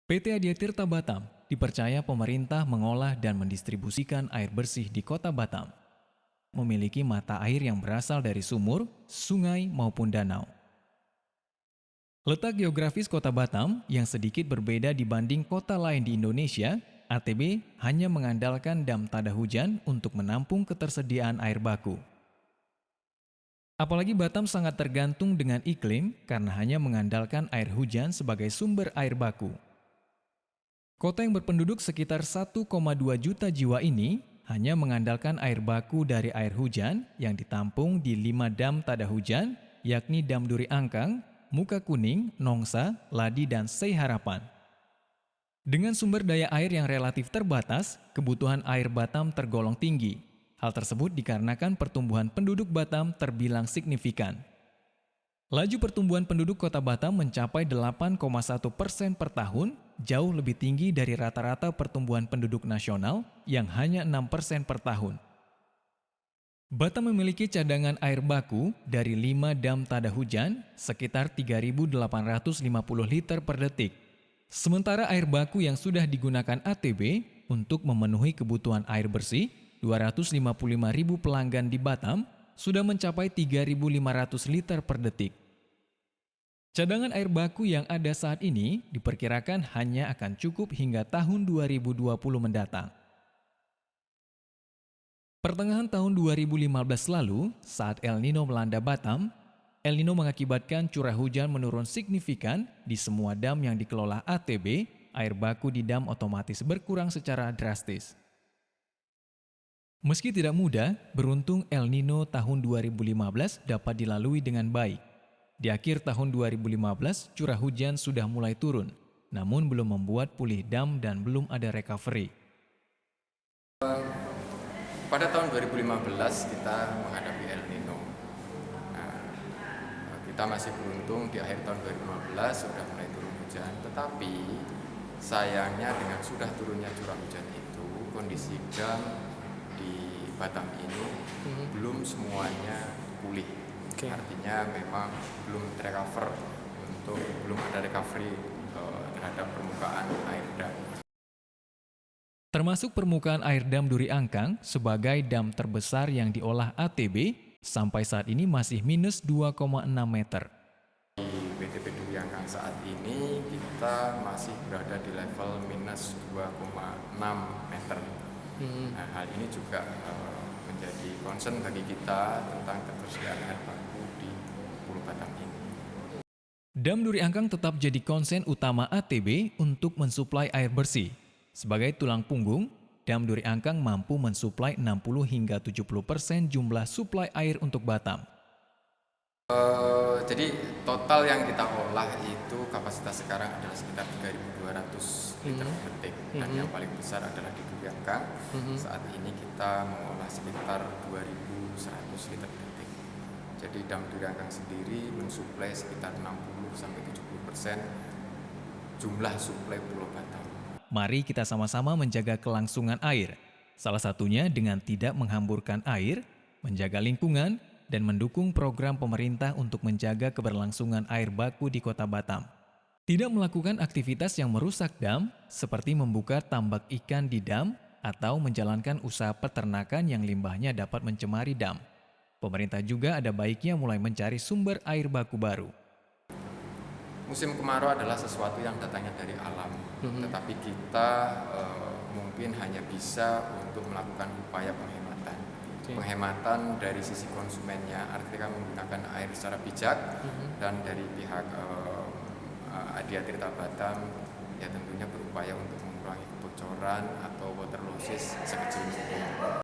PT Adia Tirta Batam dipercaya pemerintah mengolah dan mendistribusikan air bersih di Kota Batam. Memiliki mata air yang berasal dari sumur, sungai maupun danau. Letak geografis Kota Batam yang sedikit berbeda dibanding kota lain di Indonesia, ATB hanya mengandalkan dam tada hujan untuk menampung ketersediaan air baku. Apalagi Batam sangat tergantung dengan iklim karena hanya mengandalkan air hujan sebagai sumber air baku. Kota yang berpenduduk sekitar 1,2 juta jiwa ini hanya mengandalkan air baku dari air hujan yang ditampung di 5 dam tada hujan, yakni Dam Duri Angkang, Muka Kuning, Nongsa, Ladi, dan Sei Harapan. Dengan sumber daya air yang relatif terbatas, kebutuhan air Batam tergolong tinggi. Hal tersebut dikarenakan pertumbuhan penduduk Batam terbilang signifikan. Laju pertumbuhan penduduk Kota Batam mencapai 8,1% per tahun, jauh lebih tinggi dari rata-rata pertumbuhan penduduk nasional yang hanya 6% per tahun. Batam memiliki cadangan air baku dari 5 dam tada hujan sekitar 3.850 liter per detik. Sementara air baku yang sudah digunakan ATB untuk memenuhi kebutuhan air bersih, 255.000 pelanggan di Batam sudah mencapai 3.500 liter per detik. Cadangan air baku yang ada saat ini diperkirakan hanya akan cukup hingga tahun 2020 mendatang. Pertengahan tahun 2015 lalu, saat El Nino melanda Batam, El Nino mengakibatkan curah hujan menurun signifikan di semua dam yang dikelola ATB, air baku di dam otomatis berkurang secara drastis. Meski tidak mudah, beruntung El Nino tahun 2015 dapat dilalui dengan baik. Di akhir tahun 2015, curah hujan sudah mulai turun, namun belum membuat pulih dam dan belum ada recovery. Pada tahun 2015 kita menghadapi El Nino. Nah, kita masih beruntung di akhir tahun 2015 sudah mulai turun hujan, tetapi sayangnya dengan sudah turunnya curah hujan itu, kondisi dam di Batam ini belum semuanya pulih. Artinya memang belum belum ada recovery terhadap permukaan air dam. Termasuk permukaan air dam Duri Angkang sebagai dam terbesar yang diolah ATB sampai saat ini masih minus 2,6 meter. Di BTP Duri Angkang saat ini kita masih berada di level minus 2,6 meter. Nah, hal ini juga menjadi concern bagi kita tentang ketersediaan air baku di Pulau Batam ini. Dam Duri Angkang tetap jadi konsen utama ATB untuk mensuplai air bersih. Sebagai tulang punggung, Dam Duri Angkang mampu mensuplai 60 hingga 70% jumlah suplai air untuk Batam. Jadi total yang kita olah itu kapasitas sekarang adalah sekitar 3.200 liter per detik, dan yang paling besar adalah di Duri Angkang. Saat ini kita mengolah sekitar 2.100 liter per detik. Jadi dam Duri Angkang sendiri mensuplai sekitar 60-70% jumlah suplai Pulau Batam. Mari kita sama-sama menjaga kelangsungan air, salah satunya dengan tidak menghamburkan air, menjaga lingkungan, dan mendukung program pemerintah untuk menjaga keberlangsungan air baku di Kota Batam. Tidak melakukan aktivitas yang merusak dam, seperti membuka tambak ikan di dam atau menjalankan usaha peternakan yang limbahnya dapat mencemari dam. Pemerintah juga ada baiknya mulai mencari sumber air baku baru. Musim kemarau adalah sesuatu yang datangnya dari alam, tetapi kita mungkin hanya bisa untuk melakukan upaya penghematan. Penghematan dari sisi konsumennya, artinya menggunakan air secara bijak, dan dari pihak Adia Tirta Batam ya tentunya berupaya untuk mengurangi kebocoran atau water losses sekecil mungkin.